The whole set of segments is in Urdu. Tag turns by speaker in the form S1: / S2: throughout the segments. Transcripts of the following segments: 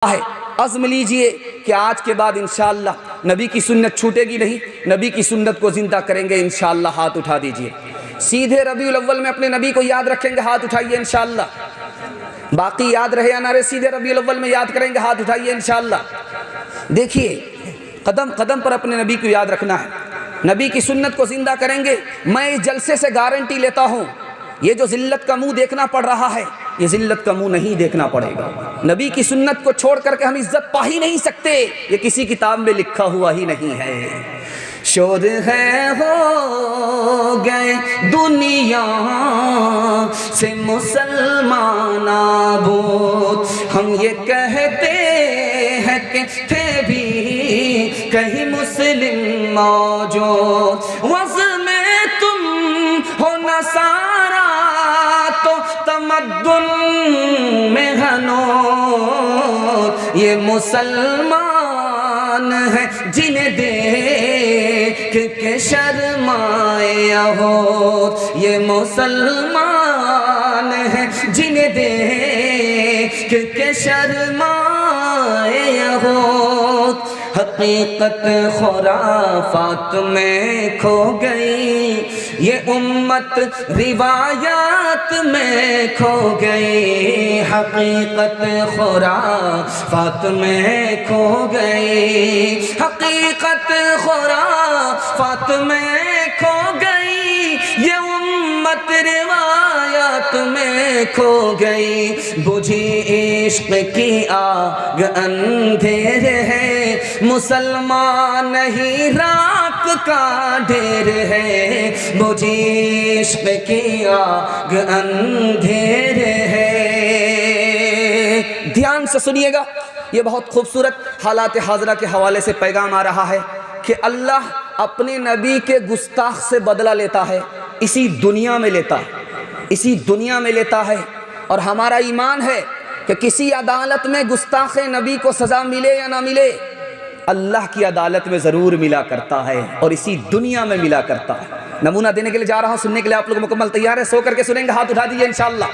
S1: ہے عزم لیجئے کہ آج کے بعد انشاءاللہ نبی کی سنت چھوٹے گی نہیں، نبی کی سنت کو زندہ کریں گے انشاءاللہ۔ ہاتھ اٹھا دیجئے، سیدھے ربیع الاول میں اپنے نبی کو یاد رکھیں گے، ہاتھ اٹھائیے انشاءاللہ۔ باقی یاد رہے یا نہ رہے، سیدھے ربیع الاول میں یاد کریں گے، ہاتھ اٹھائیے انشاءاللہ۔ دیکھیے قدم قدم پر اپنے نبی کو یاد رکھنا ہے، نبی کی سنت کو زندہ کریں گے۔ میں اس جلسے سے گارنٹی لیتا ہوں، یہ جو ذلت کا منہ دیکھنا پڑ رہا ہے، یہ ذلت کا منہ نہیں دیکھنا پڑے گا۔ نبی کی سنت کو چھوڑ کر کے ہم عزت پا ہی نہیں سکتے، یہ کسی کتاب میں لکھا ہوا ہی نہیں ہے۔ شور ہے ہو گئے دنیا سے مسلمان آبود، ہم یہ کہتے ہیں کہ تھے بھی کہیں مسلم موجود۔ وزن میں تم ہو نصارا تو تمدن میں ہنو، یہ مسلمان ہیں جنہیں دیکھ کے شرمائے ہو، یہ مسلمان ہیں جنہیں دیکھ کے شرمائے ہو۔ حقیقت خرافات میں کھو گئی، یہ امت روایات میں کھو گئی۔ حقیقت خرافات میں کھو گئی، حقیقت خرافات میں کھو گئی، یہ امت روایات میں کھو گئی۔ بجھی عشق کی آگ اندھیر ہے، مسلمان نہیں راک کا ڈھیر ہے۔ بجھی عشق کی آگ اندھیر ہے۔ دھیان سے سنیے گا، یہ بہت خوبصورت حالات حاضرہ کے حوالے سے پیغام آ رہا ہے کہ اللہ اپنے نبی کے گستاخ سے بدلہ لیتا ہے، اسی دنیا میں لیتا ہے، اسی دنیا میں لیتا ہے۔ اور ہمارا ایمان ہے کہ کسی عدالت میں گستاخ نبی کو سزا ملے یا نہ ملے، اللہ کی عدالت میں ضرور ملا کرتا ہے، اور اسی دنیا میں ملا کرتا ہے۔ نمونہ دینے کے لیے جا رہا ہوں، سننے کے لیے آپ لوگ مکمل تیار ہے؟ سو کر کے سنیں گے، ہاتھ اٹھا دیجیے انشاءاللہ۔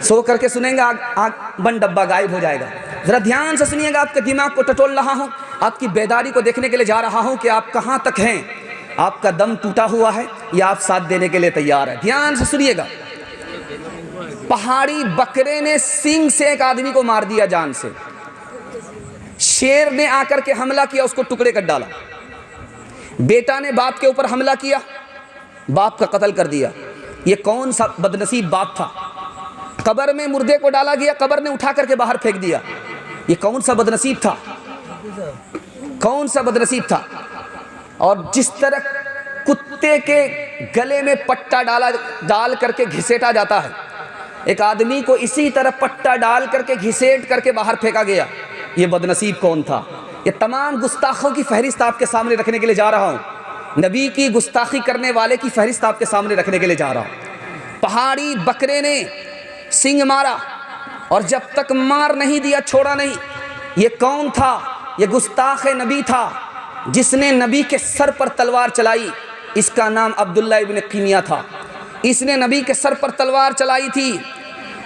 S1: سو کر کے سنیں گے، آنکھ بند ڈبہ غائب ہو جائے گا۔ ذرا دھیان سے سنیے گا، آپ کے دماغ کو ٹٹول رہا ہوں، آپ کی بیداری کو دیکھنے کے لیے جا رہا ہوں کہ آپ کہاں تک ہیں، آپ کا دم ٹوٹا ہوا ہے یا آپ ساتھ دینے کے لیے تیار ہے۔ دھیان سے سنیے گا۔ پہاڑی بکرے نے سینگ سے ایک آدمی کو مار دیا جان سے، شیر نے آ کر کے حملہ کیا، اس کو ٹکڑے کر ڈالا، بیٹا نے باپ کے اوپر حملہ کیا، باپ کا قتل کر دیا۔ یہ کون سا بدنصیب باپ تھا؟ قبر میں مردے کو ڈالا گیا، قبر نے اٹھا کر کے باہر پھینک دیا۔ یہ کون سا بدنصیب تھا؟ کون سا بدنصیب تھا؟ اور جس طرح کتے کے گلے میں پٹا ڈال کر کے گھسیٹا جاتا ہے، ایک آدمی کو اسی طرح پٹا ڈال کر کے گھسیٹ کر کے باہر پھینکا گیا۔ یہ بدنصیب کون تھا؟ یہ تمام گستاخوں کی فہرست آپ کے سامنے رکھنے کے لیے جا رہا ہوں، نبی کی گستاخی کرنے والے کی فہرست آپ کے سامنے رکھنے کے لیے جا رہا ہوں۔ پہاڑی بکرے نے سنگ مارا، اور جب تک مار نہیں دیا چھوڑا نہیں۔ یہ کون تھا؟ یہ گستاخ نبی تھا جس نے نبی کے سر پر تلوار چلائی، اس کا نام عبداللہ ابن قمیہ تھا۔ اس نے نبی کے سر پر تلوار چلائی تھی،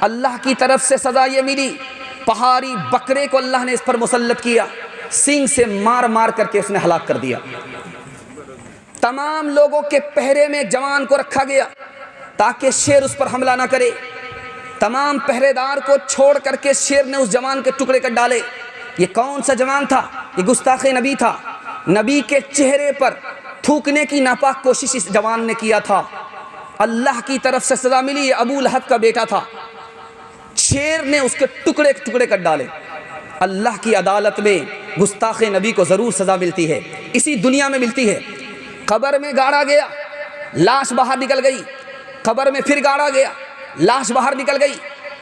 S1: اللہ کی طرف سے سزا یہ ملی، پہاڑی بکرے کو اللہ نے اس پر مسلط کیا، سنگ سے مار مار کر کے اس نے ہلاک کر دیا۔ تمام لوگوں کے پہرے میں ایک جوان کو رکھا گیا تاکہ شیر اس پر حملہ نہ کرے۔ تمام پہرے دار کو چھوڑ کر کے شیر نے اس جوان کے ٹکڑے کر ڈالے۔ یہ کون سا جوان تھا؟ یہ گستاخ نبی تھا۔ نبی کے چہرے پر تھوکنے کی ناپاک کوشش اس جوان نے کیا تھا، اللہ کی طرف سے سزا ملی۔ یہ ابو لہب کا بیٹا تھا، شیر نے اس کے ٹکڑے ٹکڑے کر ڈالے۔ اللہ کی عدالت میں گستاخ نبی کو ضرور سزا ملتی ہے، اسی دنیا میں ملتی ہے۔ قبر میں گاڑا گیا، لاش باہر نکل گئی، قبر میں پھر گاڑا گیا، لاش باہر نکل گئی،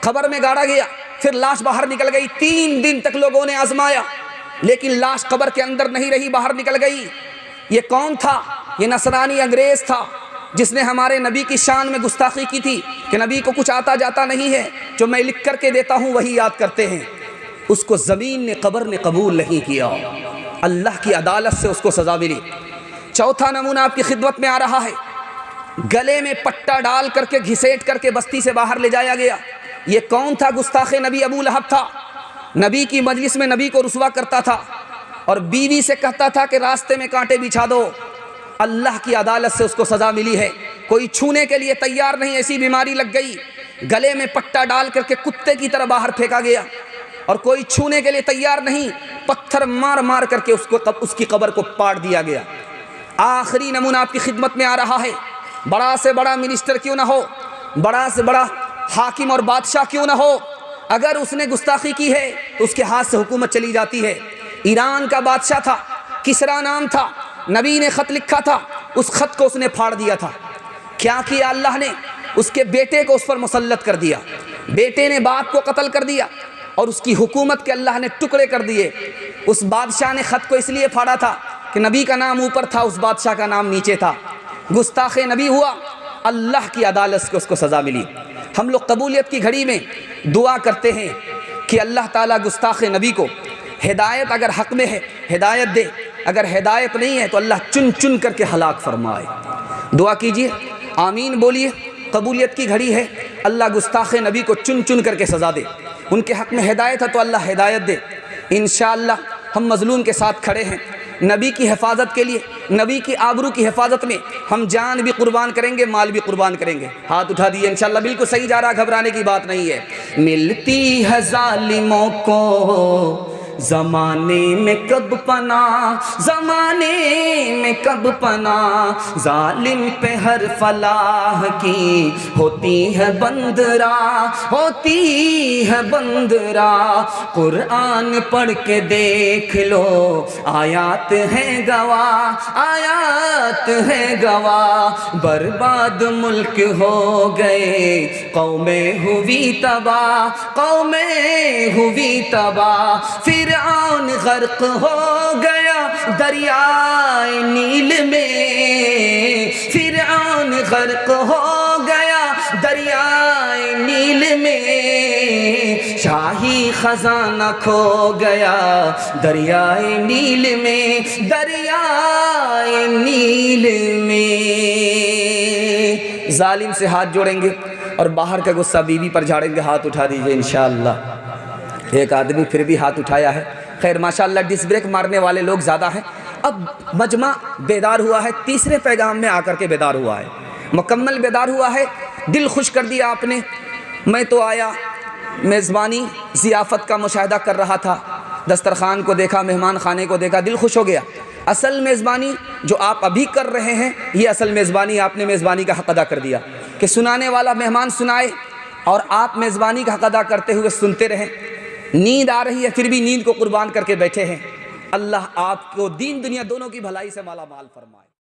S1: قبر میں گاڑا گیا، پھر لاش باہر نکل گئی۔ 3 دن تک لوگوں نے آزمایا، لیکن لاش قبر کے اندر نہیں رہی، باہر نکل گئی۔ یہ کون تھا؟ یہ نصرانی انگریز تھا جس نے ہمارے نبی کی شان میں گستاخی کی تھی کہ نبی کو کچھ آتا جاتا نہیں ہے، جو میں لکھ کر کے دیتا ہوں وہی یاد کرتے ہیں۔ اس کو زمین نے، قبر نے قبول نہیں کیا، اللہ کی عدالت سے اس کو سزا ملی۔ چوتھا نمونہ آپ کی خدمت میں آ رہا ہے، گلے میں پٹا ڈال کر کے گھسیٹ کر کے بستی سے باہر لے جایا گیا۔ یہ کون تھا؟ گستاخ نبی ابو لہب تھا۔ نبی کی مجلس میں نبی کو رسوا کرتا تھا اور بیوی سے کہتا تھا کہ راستے میں کانٹے بچھا دو۔ اللہ کی عدالت سے اس کو سزا ملی ہے، کوئی چھونے کے لیے تیار نہیں، ایسی بیماری لگ گئی، گلے میں پٹا ڈال کر کے کتے کی طرح باہر پھینکا گیا، اور کوئی چھونے کے لیے تیار نہیں، پتھر مار مار کر کے اس کی قبر کو پاٹ دیا گیا۔ آخری نمونہ آپ کی خدمت میں آ رہا ہے، بڑا سے بڑا منسٹر کیوں نہ ہو، بڑا سے بڑا حاکم اور بادشاہ کیوں نہ ہو، اگر اس نے گستاخی کی ہے تو اس کے ہاتھ سے حکومت چلی جاتی ہے۔ ایران کا بادشاہ تھا، کسرا نام تھا، نبی نے خط لکھا تھا، اس خط کو اس نے پھاڑ دیا تھا۔ کیا کیا اللہ نے؟ اس کے بیٹے کو اس پر مسلط کر دیا، بیٹے نے باپ کو قتل کر دیا اور اس کی حکومت کے اللہ نے ٹکڑے کر دیے۔ اس بادشاہ نے خط کو اس لیے پھاڑا تھا کہ نبی کا نام اوپر تھا، اس بادشاہ کا نام نیچے تھا، گستاخ نبی ہوا، اللہ کی عدالت سے اس کو سزا ملی۔ ہم لوگ قبولیت کی گھڑی میں دعا کرتے ہیں کہ اللہ تعالیٰ گستاخ نبی کو ہدایت اگر حق میں ہے ہدایت دے، اگر ہدایت نہیں ہے تو اللہ چن چن کر کے ہلاک فرمائے۔ دعا کیجئے، آمین بولیے۔ قبولیت کی گھڑی ہے، اللہ گستاخ نبی کو چن چن کر کے سزا دے، ان کے حق میں ہدایت ہے تو اللہ ہدایت دے۔ انشاءاللہ ہم مظلوم کے ساتھ کھڑے ہیں، نبی کی حفاظت کے لیے، نبی کی آبرو کی حفاظت میں ہم جان بھی قربان کریں گے، مال بھی قربان کریں گے۔ ہاتھ اٹھا دیے، انشاءاللہ بالکل صحیح جا رہا، گھبرانے کی بات نہیں ہے۔ ملتی ہے ظالموں کو زمانے میں کب پناہ، زمانے میں کب پناہ، ظالم پہ ہر فلاح کی ہوتی ہے بند راہ، ہوتی ہے بند راہ۔ قرآن پڑھ کے دیکھ لو، آیات ہیں گواہ، آیات ہیں گواہ۔ برباد ملک ہو گئے، قومیں ہوئی تباہ، قومیں ہوئی تباہ۔ فرعون غرق ہو گیا دریائے نیل میں، فرعون غرق ہو گیا دریائے نیل میں، شاہی خزانہ کھو گیا دریائے نیل میں، دریائے نیل میں۔ ظالم سے ہاتھ جوڑیں گے اور باہر کا غصہ بیوی پر جھاڑیں گے۔ ہاتھ اٹھا دیجئے انشاءاللہ۔ ایک آدمی پھر بھی ہاتھ اٹھایا ہے، خیر ماشاءاللہ ڈس بریک مارنے والے لوگ زیادہ ہیں۔ اب مجمع بیدار ہوا ہے، تیسرے پیغام میں آ کر کے بیدار ہوا ہے، مکمل بیدار ہوا ہے، دل خوش کر دیا آپ نے۔ میں تو آیا، میزبانی ضیافت کا مشاہدہ کر رہا تھا، دسترخوان کو دیکھا، مہمان خانے کو دیکھا، دل خوش ہو گیا۔ اصل میزبانی جو آپ ابھی کر رہے ہیں، یہ اصل میزبانی، آپ نے میزبانی کا حق ادا کر دیا کہ سنانے والا مہمان سنائے اور آپ میزبانی کا حق ادا کرتے ہوئے سنتے رہیں۔ نیند آ رہی ہے پھر بھی نیند کو قربان کر کے بیٹھے ہیں۔ اللہ آپ کو دین دنیا دونوں کی بھلائی سے مالا مال فرمائے۔